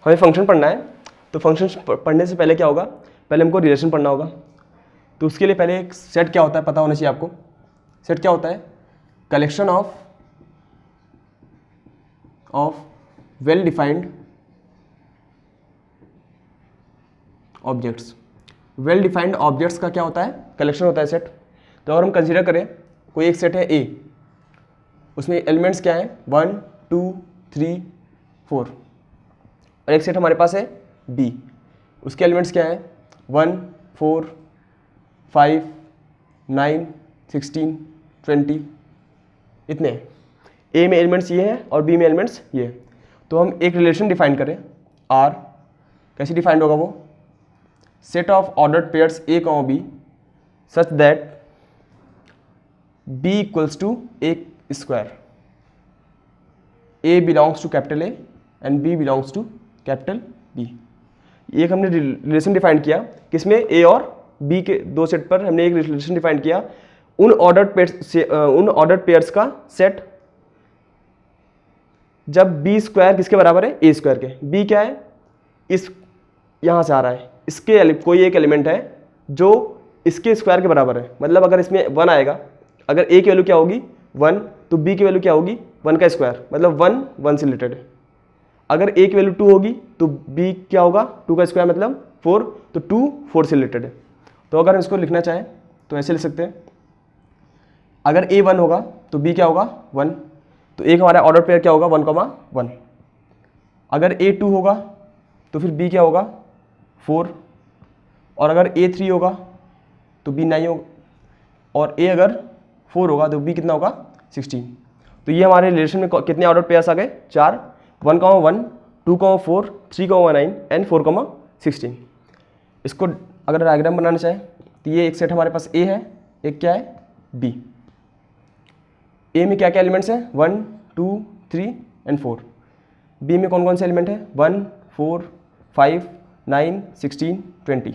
हमें फंक्शन पढ़ना है, तो फंक्शन पढ़ने से पहले क्या होगा, पहले हमको रिलेशन पढ़ना होगा। तो उसके लिए पहले एक सेट क्या होता है पता होना चाहिए आपको। सेट क्या होता है, collection of well defined objects. Well defined objects का क्या होता है, कलेक्शन होता है सेट। तो अगर हम कंसीडर करें कोई एक सेट है ए, उसमें एलिमेंट्स क्या हैं 1 2 3 4, और एक सेट हमारे पास है बी, उसके एलिमेंट्स क्या हैं 1 4 5 9 16 20, इतने हैं। ए में एलिमेंट्स ये हैं और बी में एलिमेंट्स ये हैं। तो हम एक रिलेशन डिफाइन करें आर, कैसे डिफाइंड होगा वो, set of ordered pairs A comma B such that B equals to A square, A belongs to capital A and B belongs to capital B. एक हमने रिलेशन डिफाइन किया किसमें, ए और B के दो सेट पर हमने एक रिलेशन डिफाइन किया, उन ऑर्डर्ड पेयर्स का सेट जब बी स्क्वायर किसके बराबर है, ए स्क्वायर के। बी क्या है, इस यहाँ से आ रहा है, इसके कोई एक एलिमेंट है जो इसके स्क्वायर के बराबर है। मतलब अगर इसमें 1 आएगा, अगर ए की वैल्यू क्या होगी 1, तो बी की वैल्यू क्या होगी 1 का स्क्वायर, मतलब 1 1 से रिलेटेड है। अगर ए की वैल्यू 2 होगी तो बी क्या होगा 2 का स्क्वायर मतलब 4, तो 2 4 से रिलेटेड है। तो अगर हम इसको लिखना चाहें तो ऐसे लिख सकते हैं, अगर ए 1 होगा तो बी क्या होगा 1, तो एक हमारा ऑर्डर पेयर क्या होगा 1,1। अगर ए 2 होगा तो फिर बी क्या होगा 4, और अगर ए 3 होगा तो बी 9 होगा, और ए अगर 4 होगा तो बी कितना होगा 16। तो ये हमारे रिलेशन में कितने ऑर्डर पेयर्स आ गए, 4, 1,1 2,4 3,9 एंड 4,16। इसको अगर डायग्राम बनाना चाहे तो ये एक सेट हमारे पास ए है, एक क्या है बी। ए में क्या क्या एलिमेंट्स हैं 1 2 3 एंड 4। बी में कौन कौन से एलिमेंट है 1 4 5 9 16 20।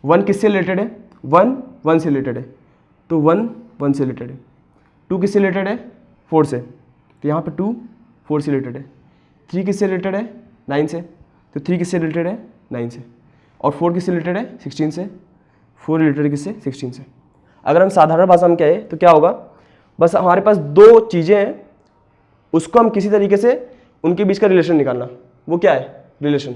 1 किससे रिलेटेड है 1 1 से रिलेटेड है, तो 1 1 से रिलेटेड है। 2 किससे रिलेटेड है 4 से, तो यहाँ पे 2 4 से रिलेटेड है। 3 किससे रिलेटेड है 9 से, तो 3 किससे रिलेटेड है 9 से। और 4 किससे रिलेटेड है 16 से, 4 रिलेटेड है किससे 16 से। अगर हम साधारण भाषा में कहें तो क्या होगा, बस हमारे पास दो चीज़ें हैं, उसको हम किसी तरीके से उनके बीच का रिलेशन निकालना, वो क्या है रिलेशन।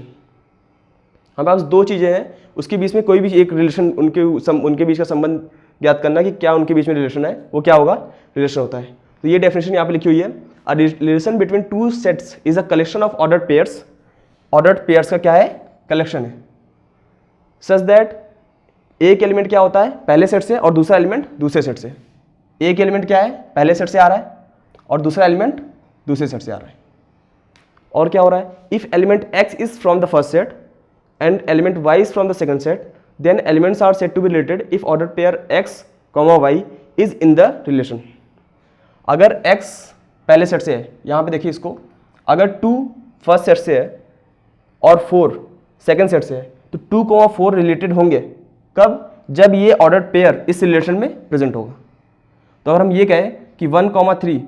हमारे पास दो चीज़ें हैं, उसके बीच में कोई भी एक रिलेशन, उनके बीच का संबंध ज्ञात करना कि क्या उनके बीच में रिलेशन है, वो क्या होगा रिलेशन होता है। तो ये डेफिनेशन यहाँ पे लिखी हुई है, a relation between two sets is a collection of ordered pairs. Ordered pairs का क्या है कलेक्शन है, सच दैट एक एलिमेंट क्या होता है पहले सेट से और दूसरा एलिमेंट दूसरे सेट से। एक एलिमेंट क्या है पहले सेट से आ रहा है और दूसरा एलिमेंट दूसरे सेट से आ रहा है। और क्या हो रहा है, if element x is from the first set and element y is from the second set, then elements are said to be related if order pair x, y is in the relation. अगर x पहले set से है, यहाँ पे देखिए इसको, अगर 2 first set से है और 4 सेकंड सेट से है, तो 2,4 रिलेटेड होंगे कब, जब ये ऑर्डर पेयर इस रिलेशन में प्रेजेंट होगा। तो अगर हम ये कहें कि 1,3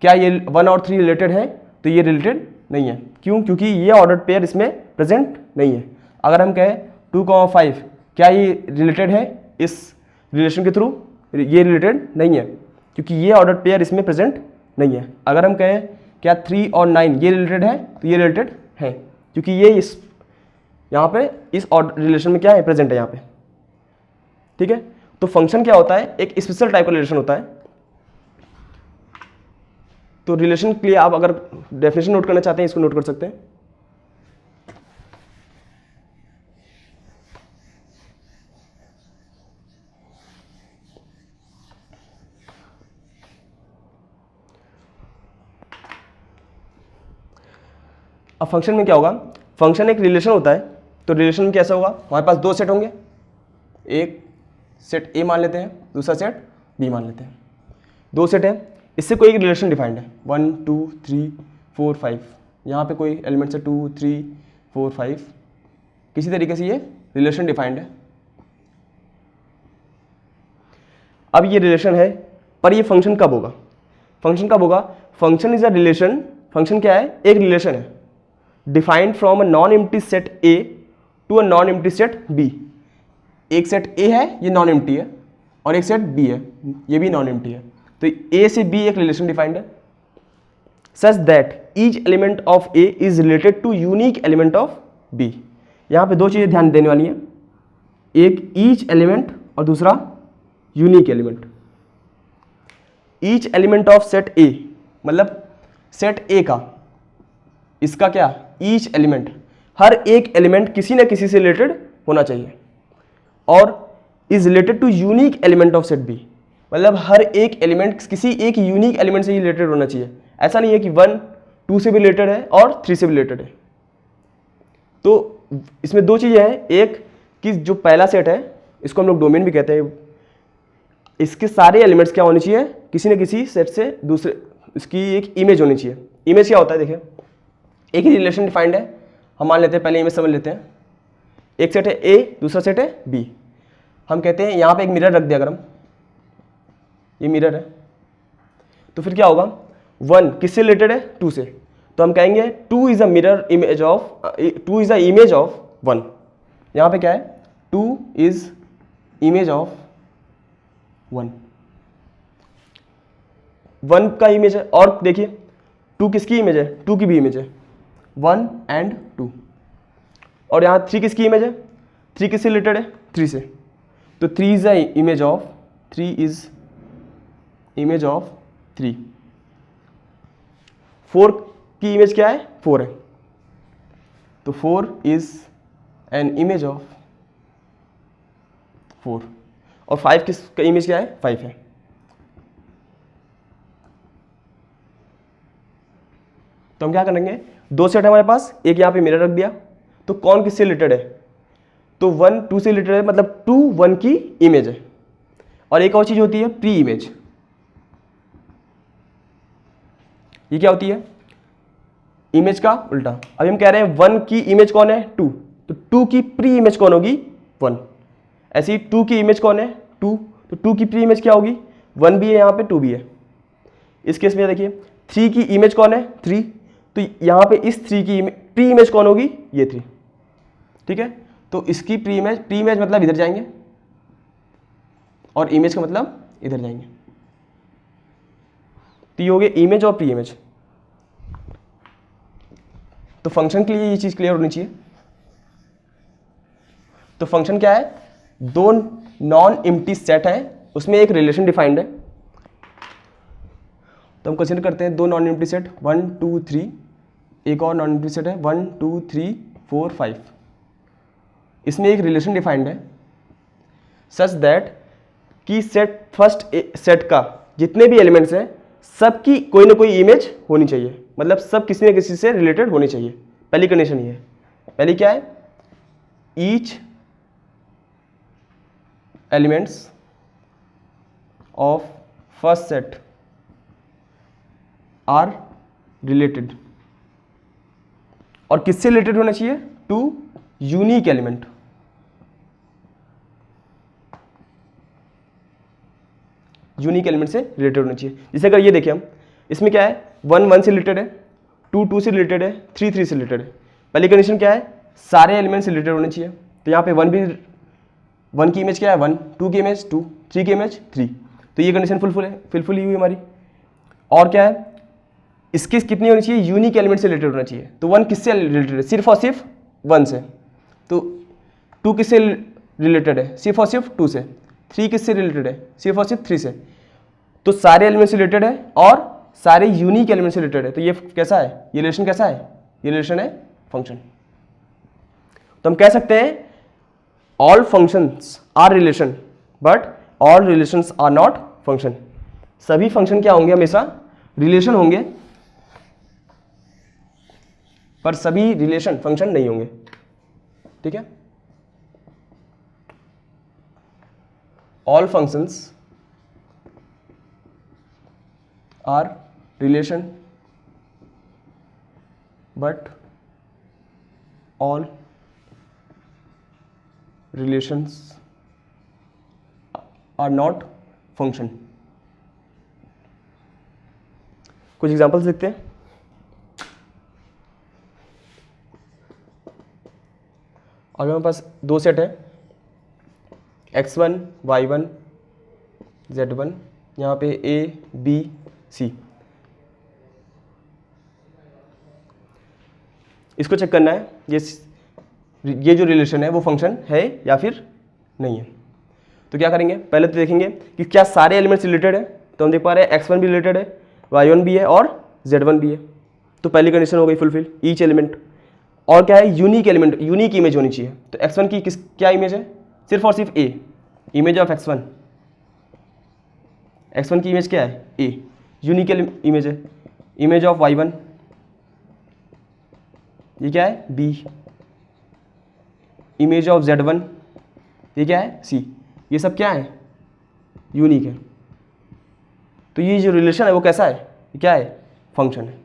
क्या ये 1 और 3 रिलेटेड है, तो ये रिलेटेड नहीं है। क्यों, क्योंकि ये ऑर्डर पेयर इसमें प्रेजेंट नहीं है। अगर हम कहें 2,5 क्या ये रिलेटेड है इस रिलेशन के थ्रू, ये रिलेटेड नहीं है क्योंकि ये ऑर्डर पेयर इसमें प्रेजेंट नहीं है। अगर हम कहें क्या 3 और 9 ये रिलेटेड है, तो ये रिलेटेड है क्योंकि ये इस यहाँ पे इस रिलेशन में क्या है प्रेजेंट है यहाँ पे। ठीक है, तो फंक्शन क्या होता है, एक स्पेशल टाइप का रिलेशन होता है। तो रिलेशन के लिए आप अगर डेफिनेशन नोट करना चाहते हैं इसको नोट कर सकते हैं। अब फंक्शन में क्या होगा, फंक्शन एक रिलेशन होता है। तो रिलेशन में कैसा होगा, हमारे पास दो सेट होंगे, एक सेट ए मान लेते हैं, दूसरा सेट बी मान लेते हैं। दो सेट है, इससे कोई रिलेशन डिफाइंड है 1 2 3 4 5। यहाँ पे कोई एलिमेंट्स है 2 3 4 5, किसी तरीके से ये रिलेशन डिफाइंड है। अब ये रिलेशन है, पर ये फंक्शन कब होगा, फंक्शन कब होगा, function is a relation. Function क्या है, एक रिलेशन है defined from a non empty set A to a non empty set B. एक सेट ए है, ये नॉन एम्प्टी है, और एक सेट बी है, ये भी नॉन एम्प्टी है। तो ए से बी एक रिलेशन डिफाइंड है such that each element of A is related to unique element of B. यहाँ पे दो चीज़ें ध्यान देने वाली हैं, एक ईच एलिमेंट और दूसरा unique element. Each element of set ए मतलब सेट ए का, इसका क्या, ईच एलिमेंट, हर एक एलिमेंट किसी न किसी से रिलेटेड होना चाहिए, और is related to unique element of set B मतलब हर एक एलिमेंट किसी एक यूनिक एलिमेंट से ही रिलेटेड होना चाहिए। ऐसा नहीं है कि 1 2 से भी रिलेटेड है और 3 से भी रिलेटेड है। तो इसमें दो चीज़ें हैं, एक कि जो पहला सेट है इसको हम लोग डोमेन भी कहते हैं, इसके सारे एलिमेंट्स क्या होने चाहिए, किसी न किसी सेट से दूसरे, इसकी एक इमेज होनी चाहिए। इमेज क्या होता है, देखिए एक ही रिलेशन डिफाइंड है, हम मान लेते हैं, पहले इमेज समझ लेते हैं। एक सेट है ए, दूसरा सेट है बी। हम कहते हैं यहाँ पे एक मिरर रख दिया अगर हम, ये मिरर है, तो फिर क्या होगा, 1 किससे रिलेटेड है, 2 से, तो हम कहेंगे 2 is a mirror image of 2 is a image of 1। यहाँ पे क्या है, 2 इज इमेज ऑफ 1, 1 का इमेज है। और देखिए 2 किसकी इमेज है, 2 की भी इमेज है, 1 एंड 2। और यहाँ 3 किसकी इमेज है, 3 किससे रिलेटेड है, 3 से, तो 3 is a image of 3 is image of 3। 4 की इमेज क्या है, 4 है, तो 4 इज एन इमेज ऑफ 4। और 5 किसका इमेज क्या है, 5 है। तो हम क्या करेंगे, दो सेट है हमारे पास, एक यहाँ पे मिरर रख दिया, तो कौन किससे रिलेटेड है, तो 1 2 से रिलेटेड है, मतलब 2 1 की इमेज है। और एक और चीज होती है प्री इमेज, ये क्या होती है, इमेज का उल्टा। अभी हम कह रहे हैं 1 की इमेज कौन है, 2, तो 2 की प्री इमेज कौन होगी, 1। ऐसी 2 की इमेज कौन है, 2, तो 2 की प्री इमेज क्या होगी, 1 भी है यहाँ पे, 2 भी है। इस केस में देखिए 3 की इमेज कौन है, 3, तो यहाँ पे इस 3 की प्री इमेज कौन होगी, ये 3, ठीक है। तो इसकी प्री इमेज मतलब इधर जाएंगे, और इमेज का मतलब इधर जाएंगे, तो ये हो गया इमेज और प्री इमेज। तो फंक्शन के लिए ये चीज क्लियर होनी चाहिए। तो फंक्शन क्या है, दो नॉन एम्प्टी सेट है, उसमें एक रिलेशन डिफाइंड है। तो हम कंसीडर करते हैं दो नॉन एम्प्टी सेट 1 2 3, एक और नॉन एम्प्टी सेट है 1 2 3 4 5। इसमें एक रिलेशन डिफाइंड है सच दैट कि सेट फर्स्ट सेट का जितने भी एलिमेंट्स हैं सबकी कोई ना कोई इमेज होनी चाहिए, मतलब सब किसी न किसी से रिलेटेड होनी चाहिए। पहली कंडीशन ये है। पहली क्या है, each elements of first set are related, और किससे रिलेटेड होना चाहिए, to unique element. Unique element से रिलेटेड होना चाहिए। जैसे अगर ये देखिए हम, इसमें क्या है, 1 1 से रिलेटेड है, 2 2 से रिलेटेड है, 3 3 से रिलेटेड है। पहली कंडीशन क्या है, सारे एलिमेंट से रिलेटेड होने चाहिए। तो यहाँ पे 1 की इमेज क्या है 1, 2 की इमेज 2, 3 की इमेज 3, तो ये कंडीशन फुलफिल ही हुई हमारी। और क्या है, इसकी कितनी होनी चाहिए, यूनिक एलिमेंट से रिलेटेड होना चाहिए। तो 1 किससे रिलेटेड है, सिर्फ और सिर्फ 1 से। तो 2 किससे रिलेटेड है, सिर्फ और सिर्फ 2 से। 3 किससे रिलेटेड है, सिर्फ और सिर्फ 3 से। तो सारे एलिमेंट से रिलेटेड है और सारे यूनिक एलिमेंट से रिलेटेड है। तो ये कैसा है, ये रिलेशन कैसा है, ये रिलेशन है फंक्शन। तो हम कह सकते हैं all functions are relation but all relations are not function. सभी फंक्शन क्या होंगे, हमेशा रिलेशन होंगे, पर सभी रिलेशन फंक्शन नहीं होंगे, ठीक है। All functions are relation but all relations are not function. कुछ एग्जांपल्स देखते हैं। अगर हमारे पास दो सेट है x1 y1 z1, यहाँ पे a b c, इसको चेक करना है ये जो रिलेशन है वो फंक्शन है या फिर नहीं है। तो क्या करेंगे, पहले तो देखेंगे कि क्या सारे एलिमेंट्स रिलेटेड है। तो हम देख पा रहे हैं x1 भी रिलेटेड है, y1 भी है और z1 भी है। तो पहली कंडीशन हो गई फुलफिल, ईच एलिमेंट। और क्या है, यूनिक एलिमेंट, यूनिक इमेज होनी चाहिए। तो x1 की क्या इमेज है, सिर्फ और सिर्फ a, इमेज ऑफ x1 की इमेज क्या है a, यूनिक इमेज है। इमेज ऑफ y1 ये क्या है b, इमेज ऑफ z1 ये क्या है c, ये सब क्या है यूनिक है। तो ये जो रिलेशन है वो कैसा है, ये क्या है फंक्शन है।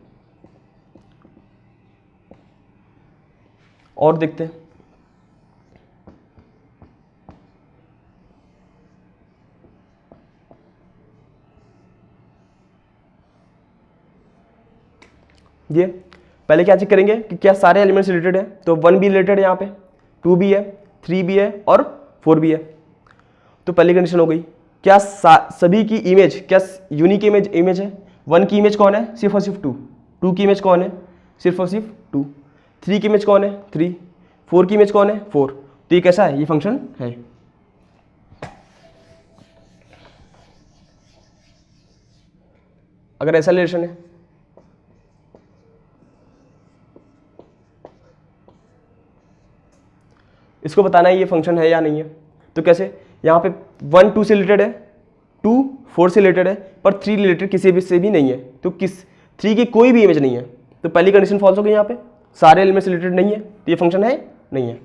और देखते हैं, ये पहले क्या चेक करेंगे कि क्या सारे एलिमेंट्स रिलेटेड है। तो 1 भी रिलेटेड है, यहाँ पे 2 भी है, 3 भी है और 4 भी है। तो पहली कंडीशन हो गई, क्या सभी की इमेज क्या यूनिक इमेज है। 1 की इमेज कौन है, सिर्फ और सिर्फ 2। 2 की इमेज कौन है, सिर्फ और सिर्फ 2। 3 की इमेज कौन है, 3। 4 की इमेज कौन है, 4। तो ये कैसा है, ये फंक्शन है। अगर ऐसा रिलेशन है, इसको बताना है ये फंक्शन है या नहीं है। तो कैसे, यहाँ पे 1 2 से रिलेटेड है, 2 4 से रिलेटेड है, पर 3 रिलेटेड किसी भी से भी नहीं है। तो 3 की कोई भी इमेज नहीं है। तो पहली कंडीशन फॉल्स हो गई, यहाँ पे सारे एलिमेंट्स रिलेटेड नहीं है, तो ये फंक्शन है नहीं है।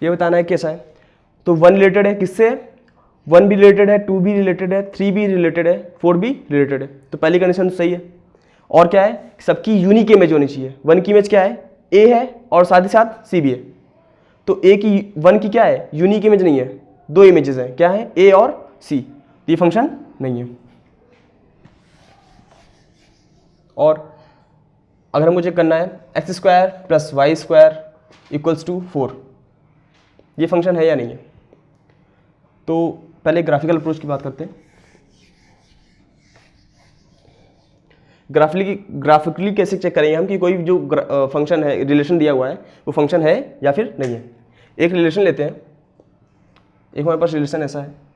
ये बताना है कैसा है। तो 1 रिलेटेड है किससे, 1 भी रिलेटेड है, 2 भी रिलेटेड है, 3 भी रिलेटेड है, 4 भी रिलेटेड है। तो पहली कंडीशन सही है। और क्या है, सबकी यूनिक इमेज होनी चाहिए। 1 की इमेज क्या है, a है और साथ ही साथ c भी है। तो 1 की क्या है, यूनिक इमेज नहीं है, 2 इमेजेस हैं, क्या है a और c। तो ये फंक्शन नहीं है। और अगर मुझे करना है x² + y² = 4, ये फंक्शन है या नहीं है। तो पहले ग्राफिकल अप्रोच की बात करते हैं। ग्राफिकली कैसे चेक करेंगे हम कि कोई जो फंक्शन है, रिलेशन दिया हुआ है, वो फंक्शन है या फिर नहीं है। एक रिलेशन लेते हैं, एक हमारे पास रिलेशन ऐसा है,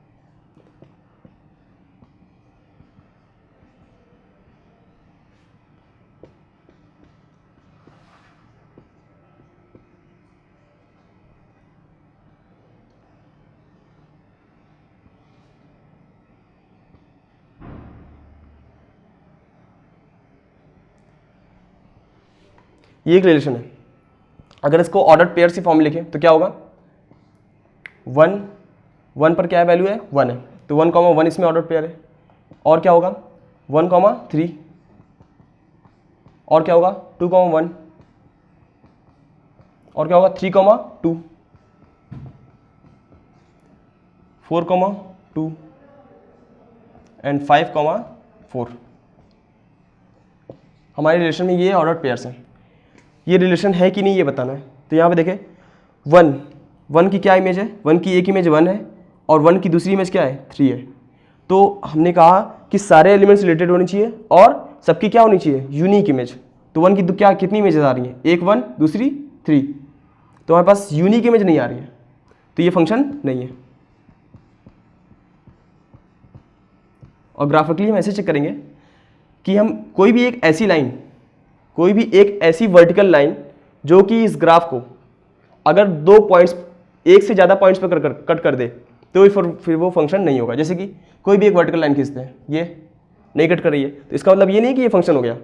ये एक रिलेशन है। अगर इसको ऑर्डर्ड पेयर से फॉर्म लिखें तो क्या होगा, 1 पर क्या वैल्यू है, 1 है। तो 1, 1 इसमें ऑर्डर्ड पेयर है। और क्या होगा 1, 3, और क्या होगा 2, 1, और क्या होगा 3, 2, 4, 2 एंड 5, 4। हमारे रिलेशन में ये ऑर्डर्ड पेयर्स हैं। ये रिलेशन है कि नहीं ये बताना है। तो यहाँ पे देखें 1 की क्या इमेज है, 1 की एक इमेज 1 है और 1 की दूसरी इमेज क्या है, 3 है। तो हमने कहा कि सारे एलिमेंट्स रिलेटेड होनी चाहिए और सबकी क्या होनी चाहिए, यूनिक इमेज। तो 1 की क्या कितनी इमेजेस आ रही हैं, एक 1, दूसरी 3। तो हमारे पास यूनिक इमेज नहीं आ रही है, तो ये फंक्शन नहीं है। और ग्राफिकली हम ऐसे चेक करेंगे कि हम कोई भी एक ऐसी वर्टिकल लाइन जो कि इस ग्राफ को अगर 2 पॉइंट्स, एक से ज़्यादा पॉइंट्स पर कट कर दे तो फिर वो फंक्शन नहीं होगा। जैसे कि कोई भी एक वर्टिकल लाइन खींचते हैं, ये नहीं कट कर रही है, तो इसका मतलब ये नहीं कि ये फंक्शन हो गया।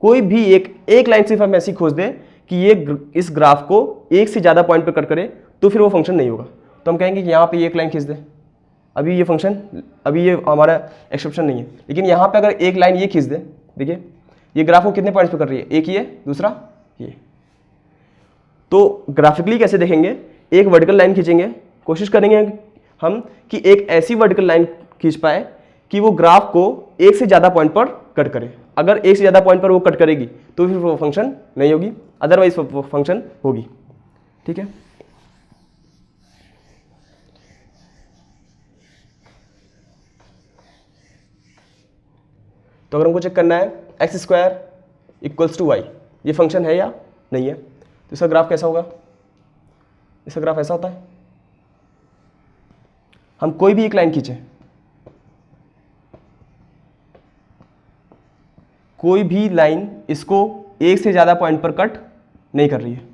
कोई भी एक लाइन सिर्फ हम ऐसी खोज दें कि ये इस ग्राफ को एक से ज़्यादा पॉइंट पर कट करे तो फिर वो फंक्शन नहीं होगा। तो हम कहेंगे कि यहाँ पे एक लाइन खींच दें, अभी ये हमारा एक्सेप्शन नहीं है। लेकिन यहाँ पे अगर एक लाइन ये खींच दें, देखिए ये ग्राफ को कितने पॉइंट्स पे कर रही है, एक ये, दूसरा ये। तो ग्राफिकली कैसे देखेंगे, एक वर्टिकल लाइन खींचेंगे, कोशिश करेंगे हम कि एक ऐसी वर्टिकल लाइन खींच पाए कि वो ग्राफ को एक से ज़्यादा पॉइंट पर कट करे। अगर एक से ज़्यादा पॉइंट पर वो कट करेगी तो फिर वो फंक्शन नहीं होगी, अदरवाइज वो फंक्शन होगी। ठीक है, तो अगर हमको चेक करना है X square equals to Y, ये फंक्शन है या नहीं है, तो इसका ग्राफ कैसा होगा, इसका ग्राफ ऐसा होता है। हम कोई भी एक लाइन खींचे, कोई भी लाइन इसको एक से ज़्यादा पॉइंट पर कट नहीं कर रही है,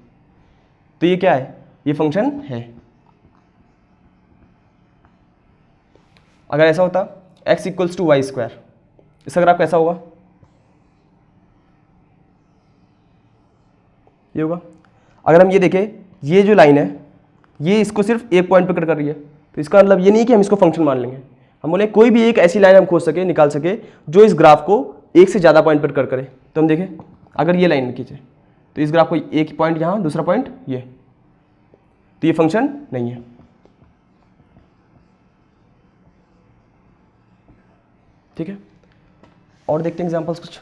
तो ये क्या है, ये फंक्शन है। अगर ऐसा होता x equals to Y square, इसका ग्राफ कैसा होगा, ये होगा। अगर हम ये देखें, ये जो लाइन है ये इसको सिर्फ एक पॉइंट पर कट कर रही है, तो इसका मतलब ये नहीं कि हम इसको फंक्शन मान लेंगे। हम बोले कोई भी एक ऐसी लाइन हम खोज सके, निकाल सके जो इस ग्राफ को एक से ज़्यादा पॉइंट पर कट करे। तो हम देखें, अगर ये लाइन खींचे तो इस ग्राफ को एक पॉइंट यहाँ, दूसरा पॉइंट ये, तो ये फंक्शन नहीं है। ठीक है, और देखते हैं एग्जाम्पल्स कुछ।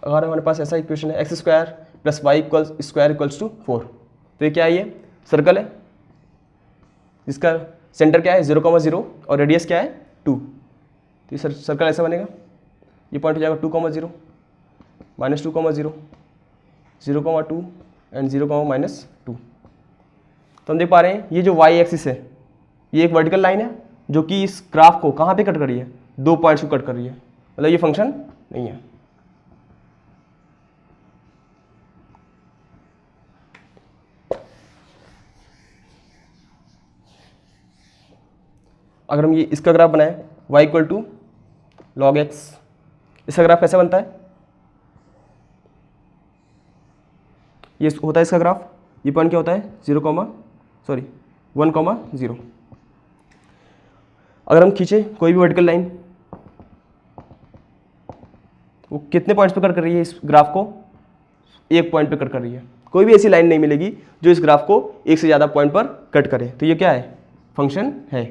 अगर हमारे पास ऐसा इक्वेशन है X square plus Y equals square equals to 4, तो ये क्या है, ये सर्कल है जिसका सेंटर क्या है 0,0 और रेडियस क्या है 2। तो ये सर्कल ऐसा बनेगा, ये पॉइंट हो जाएगा 2,0 -2,0 0,2 एंड 0,-2। तो हम देख पा रहे हैं ये जो वाई एक्सिस है ये एक वर्टिकल लाइन है जो कि इस ग्राफ को कहाँ पे कट कर रही है, 2 पॉइंट्स को कट कर रही है, मतलब ये फंक्शन नहीं है। अगर हम ये इसका ग्राफ बनाए y equal to log X, इसका ग्राफ कैसे बनता है, ये होता है इसका ग्राफ, ये पॉइंट क्या होता है 1,0। अगर हम खींचे कोई भी वर्टिकल लाइन, वो कितने पॉइंट्स पे कट कर रही है, इस ग्राफ को एक पॉइंट पे कट कर रही है। कोई भी ऐसी लाइन नहीं मिलेगी जो इस ग्राफ को एक से ज़्यादा पॉइंट पर कट करे, तो ये क्या है, फंक्शन है।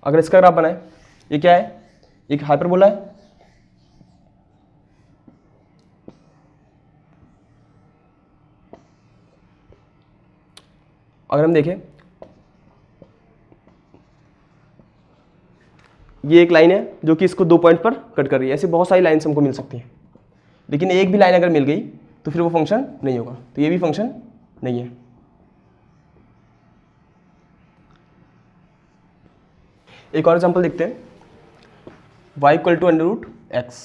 अगर इसका ग्राफ बनाए, ये क्या है, एक हाइपरबोला है, अगर हम देखें ये एक लाइन है जो कि इसको 2 पॉइंट पर कट कर रही है। ऐसी बहुत सारी लाइन्स हमको मिल सकती हैं, लेकिन एक भी लाइन अगर मिल गई तो फिर वो फंक्शन नहीं होगा, तो ये भी फंक्शन नहीं है। एक और एग्जांपल देखते हैं, y इक्वल टू √x,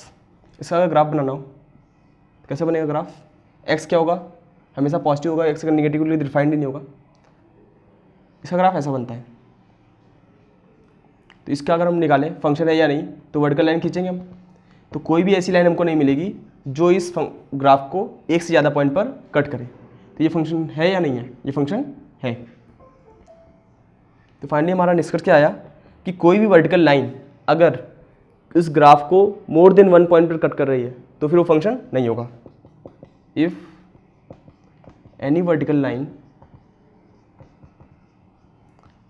इसका अगर ग्राफ बनाना हो कैसे बनेगा ग्राफ, x क्या होगा, हमेशा पॉजिटिव होगा, x अगर निगेटिवली डिफाइंड ही नहीं होगा। इसका ग्राफ ऐसा बनता है, तो इसका अगर हम निकालें फंक्शन है या नहीं, तो वर्टिकल लाइन खींचेंगे हम, तो कोई भी ऐसी लाइन हमको नहीं मिलेगी जो इस ग्राफ को एक से ज़्यादा पॉइंट पर कट करे, तो ये फंक्शन है या नहीं है, ये फंक्शन है। तो फाइनली हमारा निष्कर्ष क्या आया कि कोई भी वर्टिकल लाइन अगर इस ग्राफ को मोर देन 1 पॉइंट पर कट कर रही है तो फिर वो फंक्शन नहीं होगा। If any vertical line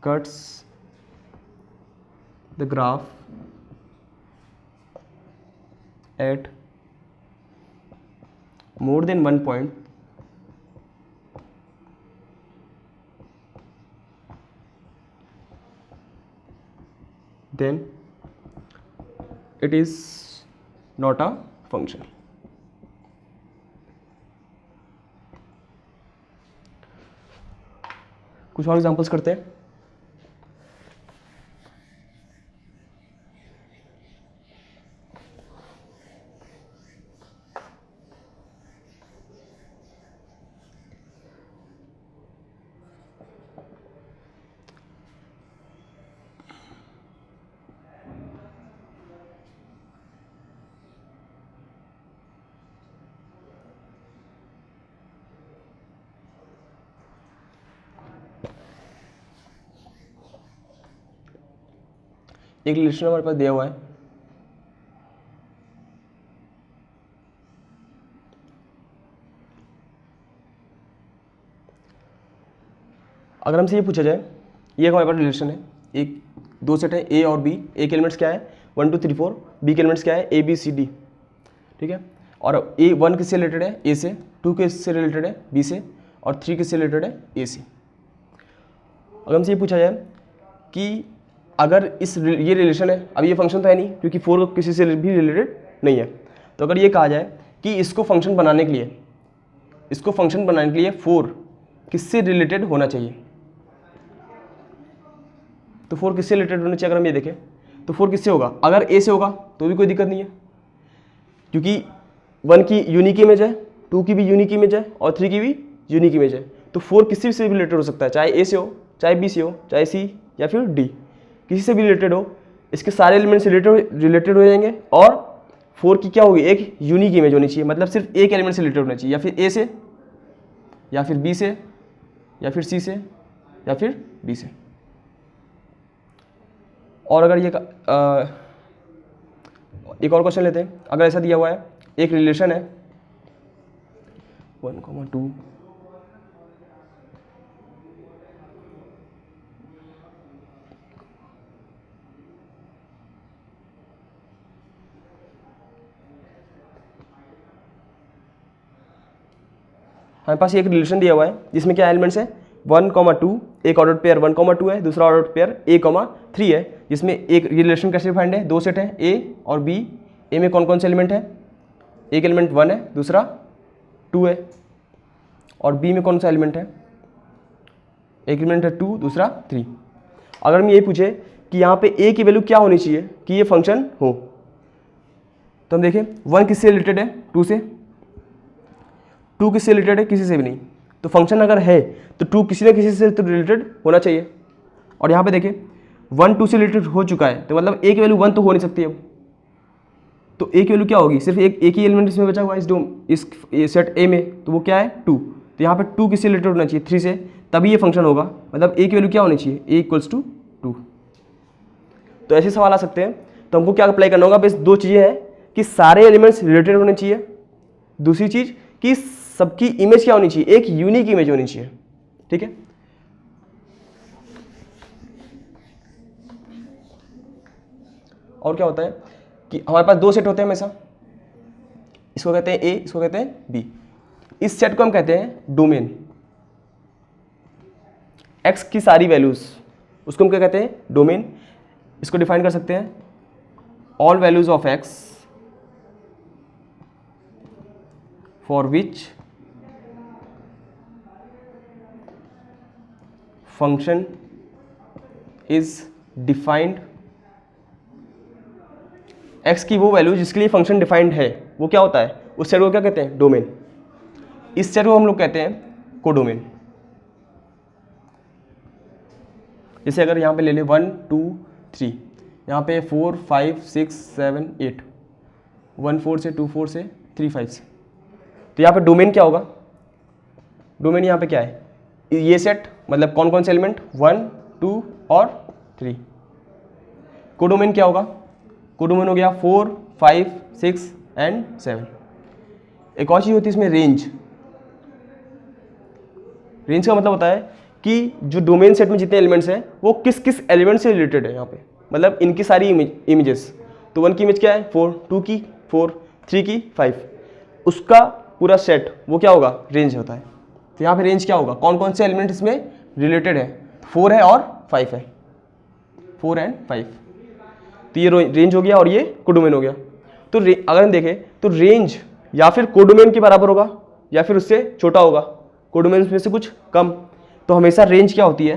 cuts the graph at more than 1 point, then it is not a function. कुछ और एग्जांपल्स करते हैं। एक रिलेशन हमारे पास दिया हुआ है, अगर हमसे ये पूछा जाए, ये हमारे पास रिलेशन है, एक दो सेट है ए और बी, ए के एलिमेंट्स क्या है 1 2 3 4, बी के एलिमेंट्स क्या है ए बी सी डी, ठीक है, और ए 1 किससे रिलेटेड है ए से, 2 किससे रिलेटेड है बी से, और 3 किससे रिलेटेड है ए से। अगर हमसे ये पूछा जाए कि अगर ये रिलेशन है, अब ये फंक्शन तो है नहीं क्योंकि 4 किसी से भी रिलेटेड नहीं है, तो अगर ये कहा जाए कि इसको फंक्शन बनाने के लिए 4 किससे रिलेटेड होना चाहिए, तो 4 किससे रिलेटेड होना चाहिए, अगर हम ये देखें तो 4 किससे होगा, अगर ए से होगा तो भी कोई दिक्कत नहीं है क्योंकि 1 की यूनिक इमेज है, 2 की भी यूनिक इमेज है और 3 की भी यूनिक इमेज है, तो 4 किसी से भी रिलेटेड हो सकता है, चाहे ए से हो, चाहे बी से हो, चाहे सी या फिर डी, किसी से भी रिलेटेड हो, इसके सारे एलिमेंट्स रिलेटेड हो जाएंगे और 4 की क्या होगी, एक यूनिक इमेज होनी चाहिए, मतलब सिर्फ एक एलिमेंट से रिलेटेड होना चाहिए, या फिर ए से, या फिर बी से, या फिर सी से, या फिर डी से। और अगर ये एक और क्वेश्चन लेते हैं, अगर ऐसा दिया हुआ है एक रिलेशन है 1, 2, हमारे पास एक रिलेशन दिया हुआ है जिसमें क्या एलिमेंट्स है 1, 2, एक ऑर्डर पेयर 1, 2 है, दूसरा ऑर्डर पेयर a, 3 है, जिसमें एक रिलेशन कैसे डिफाइंड है, दो सेट है a और b, a में कौन कौन से एलिमेंट है, एक एलिमेंट 1 है, दूसरा 2 है, और b में कौन सा एलिमेंट है, एक एलिमेंट है 2, दूसरा 3। अगर हम ये पूछे कि यहाँ पे a की वैल्यू क्या होनी चाहिए कि ये फंक्शन हो, तो हम देखें 1 किससे रिलेटेड है 2 से, 2 किससे रिलेटेड है किसी से भी नहीं, तो फंक्शन अगर है तो 2 किसी न किसी से तो रिलेटेड होना चाहिए, और यहाँ पे देखें 1 2 से रिलेटेड हो चुका है, तो मतलब a की वैल्यू 1 तो हो नहीं सकती अब, तो a की वैल्यू क्या होगी, सिर्फ एक ही एलिमेंट इसमें बचा हुआ है इस सेट a में, तो वो क्या है 2, तो यहाँ पे 2 किससे रिलेटेड होना चाहिए 3 से, तभी ये फंक्शन होगा, मतलब a की वैल्यू क्या होनी चाहिए a = 2। तो ऐसे सवाल आ सकते हैं, तो हमको क्या अप्लाई करना होगा, बस दो चीज़ें हैं कि सारे एलिमेंट्स रिलेटेड होने चाहिए, दूसरी चीज़ कि सबकी इमेज क्या होनी चाहिए, एक यूनिक इमेज होनी चाहिए, ठीक है। और क्या होता है कि हमारे पास दो सेट होते हैं हमेशा, इसको कहते हैं ए, इसको कहते हैं बी, इस सेट को हम कहते हैं डोमेन, एक्स की सारी वैल्यूज उसको हम क्या कहते हैं डोमेन, इसको डिफाइन कर सकते हैं all values of x for which function is defined, x की वो वैल्यू जिसके लिए फंक्शन डिफाइंड है वो क्या होता है, उस सेट को क्या कहते हैं डोमेन, इस सेट को हम लोग कहते हैं कोडोमेन। जैसे अगर यहाँ पे ले ले 1 2 3, यहाँ पे 4 5 6 7 8, 1 4 से 2 4 से 3 5 से, तो यहाँ पे डोमेन क्या होगा, डोमेन यहाँ पे क्या है, ये सेट मतलब कौन कौन से एलिमेंट 1 2 और 3। कोडोमेन क्या होगा, कोडोमेन हो गया 4 5 6 एंड 7। एक और चीज़ होती है इसमें रेंज, रेंज का मतलब होता है कि जो डोमेन सेट में जितने एलिमेंट्स हैं वो किस किस एलिमेंट से रिलेटेड है, यहाँ पे मतलब इनकी सारी इमेजेस, तो 1 की इमेज क्या है 4, 2 की 4, 3 की 5, उसका पूरा सेट वो क्या होगा रेंज होता है। तो यहाँ पे रेंज क्या होगा, कौन कौन से एलिमेंट इसमें रिलेटेड है, 4 है और 5 है, 4 एंड 5, तो ये रेंज हो गया और ये कोडोमेन हो गया। तो अगर हम देखें तो रेंज या फिर कोडोमेन के बराबर होगा या फिर उससे छोटा होगा, कोडोमेन में से कुछ कम, तो हमेशा रेंज क्या होती है,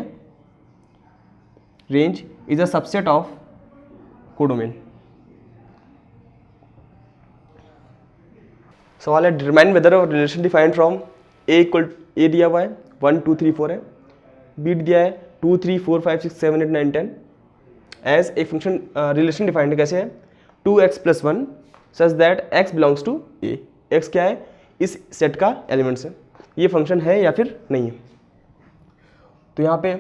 range is a subset of codomain. सवाल है determine whether relation defined from a दिया हुआ है 1 2 3 4 है, बी दिया है 2 3 4 5 6 7 8 9 10, एज एक फंक्शन रिलेशन डिफाइंड कैसे है 2x + 1 such that x belongs to A, x क्या है इस सेट का एलिमेंट्स है, ये फंक्शन है या फिर नहीं है। तो यहाँ पे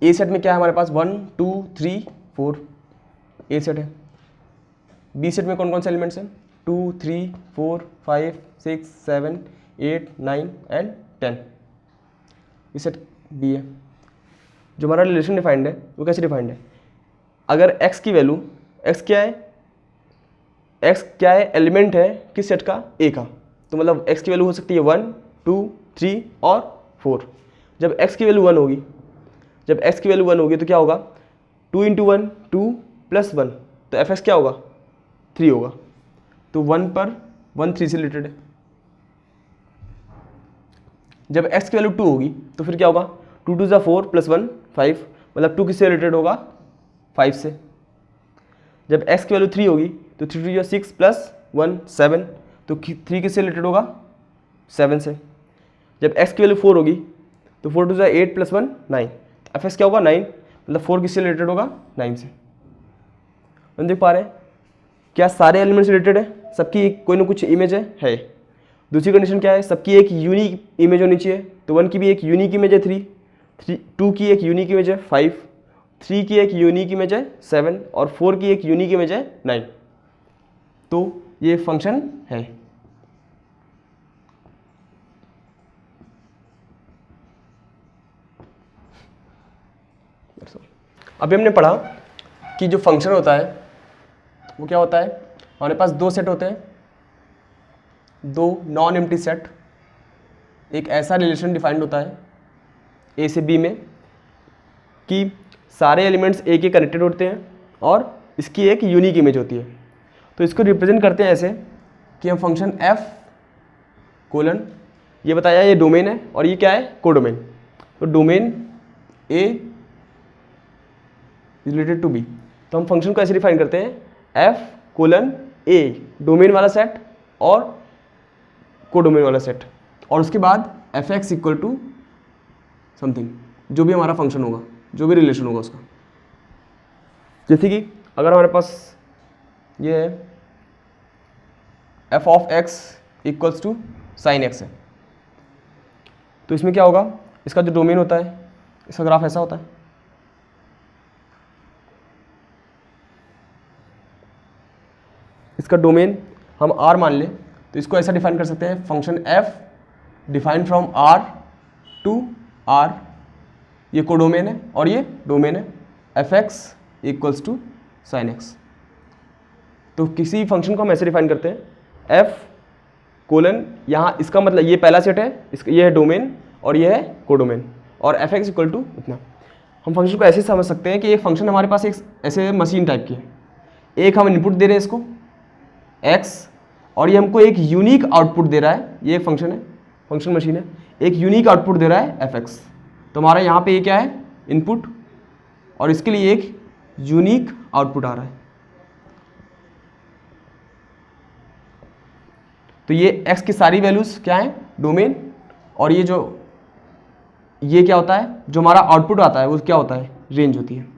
ए सेट में क्या है हमारे पास 1 2 3 4, ए सेट है। बी सेट में कौन कौन से एलिमेंट्स हैं? 2 3 4 5 6 7 8 9 एंड 10। बी सेट बी है। जो हमारा रिलेशन डिफाइंड है वो कैसे डिफाइंड है? अगर x की वैल्यू, x क्या है? x क्या है? एलिमेंट है किस सेट का? a का। तो मतलब x की वैल्यू हो सकती है 1 2 3 और 4। जब x की वैल्यू 1 होगी, जब x की वैल्यू 1 होगी तो क्या होगा? 2 × 1 2 + 1, तो fx क्या होगा? 3 होगा। तो 1 पर 1 3 से रिलेटेड है। जब x की वैल्यू 2 होगी तो फिर क्या होगा? 2 2 = 4 + 1 5, मतलब 2 किससे रिलेटेड होगा? 5 से। जब x की वैल्यू 3 होगी तो 3 2 = 6 + 1 7, तो 3 किससे रिलेटेड होगा? 7 से। जब x की वैल्यू 4 होगी तो 4 2 = 8 + 1 9, तो fx क्या होगा? 9, मतलब 4 किससे रिलेटेड होगा? 9 से। हम देख पा रहे हैं क्या सारे एलिमेंट्स रिलेटेड है? सबकी कोई ना कुछ इमेज है। दूसरी कंडीशन क्या है? सबकी एक यूनिक इमेज होनी चाहिए। तो 1 की भी एक यूनिक इमेज है 3, 2 की एक यूनिक इमेज है 5, 3 की एक यूनिक इमेज है 7 और 4 की एक यूनिक इमेज है 9। तो ये फंक्शन है। अभी हमने पढ़ा कि जो फंक्शन होता है वो क्या होता है? हमारे पास दो सेट होते हैं, दो नॉन एम्प्टी सेट। एक ऐसा रिलेशन डिफाइंड होता है ए से बी में कि सारे एलिमेंट्स ए के कनेक्टेड होते हैं और इसकी एक यूनिक इमेज होती है। तो इसको रिप्रेजेंट करते हैं ऐसे कि हम फंक्शन f कोलन, ये बताया ये डोमेन है और ये क्या है? कोडोमेन। तो domain A related to B, तो हम फंक्शन को ऐसे डिफाइन करते हैं f कोलन ए, डोमेन वाला सेट और कोडोमेन वाला सेट, और उसके बाद fx = समथिंग, जो भी हमारा फंक्शन होगा, जो भी रिलेशन होगा उसका। जैसे कि अगर हमारे पास ये है f(x) = sin x है, तो इसमें क्या होगा? इसका जो डोमेन होता है, इसका ग्राफ ऐसा होता है। इसका डोमेन हम r मान लें तो इसको ऐसा डिफाइन कर सकते हैं, function f defined from r to r, ये कोडोमेन है और ये डोमेन है, fx = sin x। तो किसी फंक्शन को हम ऐसे डिफाइन करते हैं f कोलन, यहाँ इसका मतलब ये पहला सेट है, इसका ये है डोमेन और ये है कोडोमेन, और fx = इतना। हम फंक्शन को ऐसे समझ सकते हैं कि एक फंक्शन हमारे पास एक ऐसे मशीन टाइप की है, एक हम इनपुट दे रहे हैं इसको x, और ये हमको एक यूनिक आउटपुट दे रहा है, ये फंक्शन है, फंक्शन मशीन है, एक यूनिक आउटपुट दे रहा है fx। तो हमारा यहाँ पे ये क्या है? इनपुट, और इसके लिए एक यूनिक आउटपुट आ रहा है। तो ये x की सारी वैल्यूज क्या है? डोमेन, और ये जो ये क्या होता है? जो हमारा आउटपुट आता है वो क्या होता है? रेंज होती है।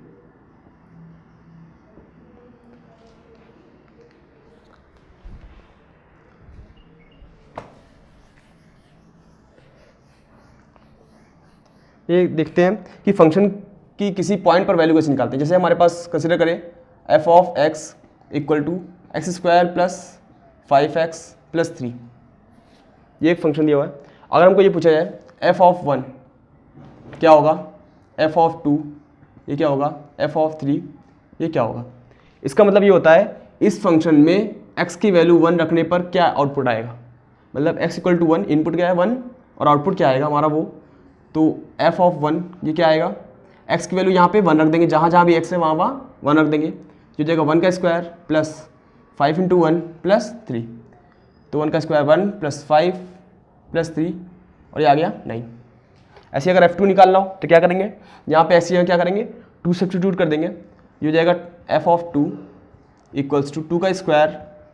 ये देखते हैं कि फंक्शन की किसी पॉइंट पर वैल्यू कैसे निकालते हैं। जैसे हमारे पास कंसिडर करें f(x) = x² + 5x + 3, ये एक फंक्शन दिया हुआ है। अगर हमको ये पूछा जाए f(1) क्या होगा, f(2) ये क्या होगा, f(3) ये क्या होगा, इसका मतलब ये होता है इस फंक्शन में x की वैल्यू 1 रखने पर क्या आउटपुट आएगा। मतलब x = 1, इनपुट क्या है 1 और आउटपुट क्या आएगा हमारा वो, तो f(1) ये क्या आएगा? x की वैल्यू यहाँ पे 1 रख देंगे, जहाँ जहाँ भी x है वहाँ वहाँ 1 रख देंगे, जो जाएगा 1 का स्क्वायर प्लस 5 × 1 + 3, तो 1 का स्क्वायर 1 + 5 + 3 और ये आ गया 9। ऐसे अगर f2 निकालना हो तो क्या करेंगे? यहाँ पे ऐसे क्या करेंगे? 2 सब्स्टिट्यूट कर देंगे, ये हो जाएगा f(2) = 2 का स्क्वायर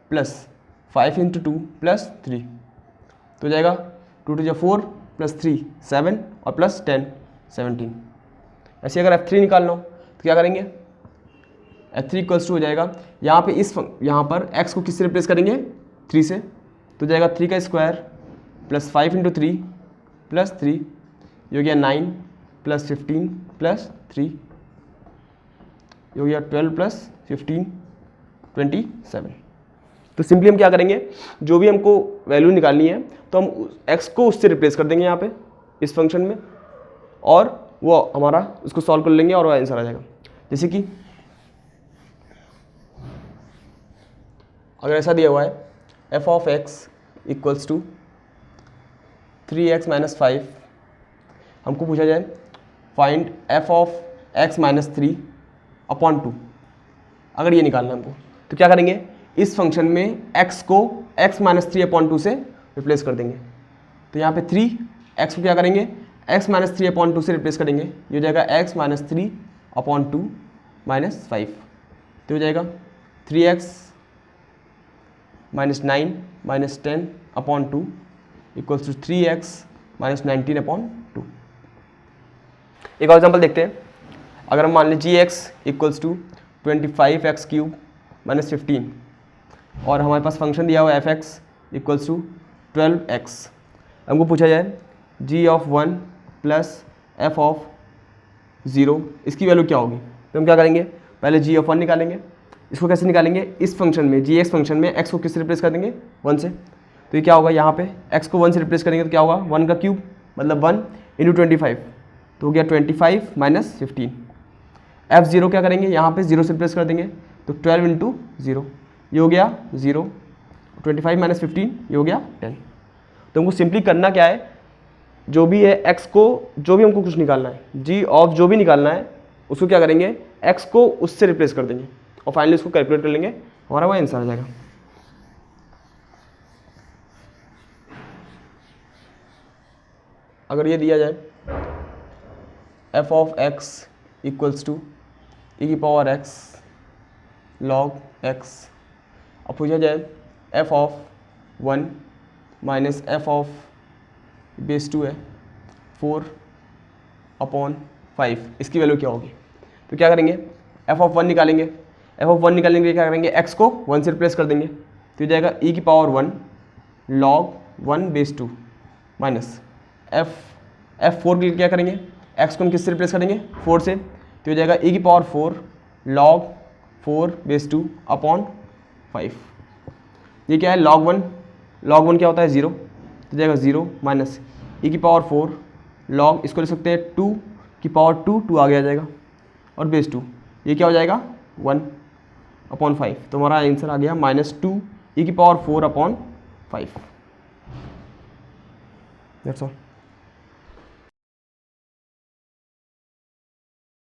प्लस 5 × 2 + 3, तो हो जाएगा 2 × 2 = 4 + 3 7 और प्लस 10 17। ऐसे अगर f3 निकालना हो तो क्या करेंगे? f3 = हो जाएगा यहाँ पे यहाँ पर x को किससे रिप्लेस करेंगे? 3 से, तो जाएगा 3 का स्क्वायर प्लस 5 × 3 + 3, ये हो गया 9 + 15 + 3, ये हो गया 12 + 15, 27। तो सिंपली हम क्या करेंगे, जो भी हमको वैल्यू निकालनी है तो हम x को उससे रिप्लेस कर देंगे यहाँ पे इस फंक्शन में, और वो हमारा उसको सॉल्व कर लेंगे और वो आंसर आ जाएगा। जैसे कि अगर ऐसा दिया हुआ है f of x equals to 3x minus 5, हमको पूछा जाए find f of x minus 3 upon 2, अगर ये निकालना है हमको तो क्या करेंगे, इस फंक्शन में x को x माइनस 3 अपॉन 2 से रिप्लेस कर देंगे। तो यहाँ पे 3x को क्या करेंगे, x माइनस 3 अपॉन 2 से रिप्लेस करेंगे, ये हो जाएगा x माइनस 3 अपॉन 2 माइनस 5, तो हो जाएगा 3x minus 9 minus 10 upon 2 equals to 3x minus 19 upon 2। एक और एग्जाम्पल देखते हैं। अगर हम मान लें gx equals to 25x cube minus 15 और हमारे पास फंक्शन दिया हुआ है fx इक्वल्स टू 12x, हमको पूछा जाए g of 1 plus f of 0 इसकी वैल्यू क्या होगी। तो हम क्या करेंगे, पहले g ऑफ 1 निकालेंगे। इसको कैसे निकालेंगे, इस फंक्शन में gx फंक्शन में x को किससे रिप्लेस कर देंगे, 1 से। तो ये क्या होगा, यहाँ पे x को 1 से रिप्लेस करेंगे तो क्या होगा, 1 का क्यूब मतलब 1 इंटू 25, तो हो गया 25 माइनस 15। f0 क्या करेंगे, यहाँ पे 0 से रिप्लेस कर देंगे तो 12 इंटू 0, ये हो गया 0, 25 माइनस 15 ये हो गया 10। तो हमको सिंपली करना क्या है, जो भी है x को, जो भी हमको कुछ निकालना है, g ऑफ जो भी निकालना है उसको क्या करेंगे, x को उससे रिप्लेस कर देंगे और फाइनली उसको कैलकुलेट कर लेंगे, हमारा वो आंसर आ जाएगा। अगर ये दिया जाए f of x equals to e की पावर x log x, अब पूछा जाए f of 1 minus f of base 2 है 4 अपॉन 5, इसकी वैल्यू क्या होगी। तो क्या करेंगे, f ऑफ 1 निकालेंगे, f ऑफ 1 निकालने के लिए क्या करेंगे, x को 1 से रिप्लेस कर देंगे, तो हो जाएगा e की power 1 log 1 base 2 minus f4 के लिए क्या करेंगे, x को हम किससे रिप्लेस करेंगे, 4 से, तो हो जाएगा e की पावर 4 log 4 बेस 2 अपॉन 5। ये क्या है, log 1 क्या होता है 0, तो जाएगा 0 माइनस e की पावर 4 log, इसको लिख सकते हैं 2 की पावर 2 आगे आ जाएगा और बेस 2, ये क्या हो जाएगा 1 अपॉन 5। तो हमारा आंसर आ गया माइनस 2 e की पावर 4 अपॉन 5। That's all.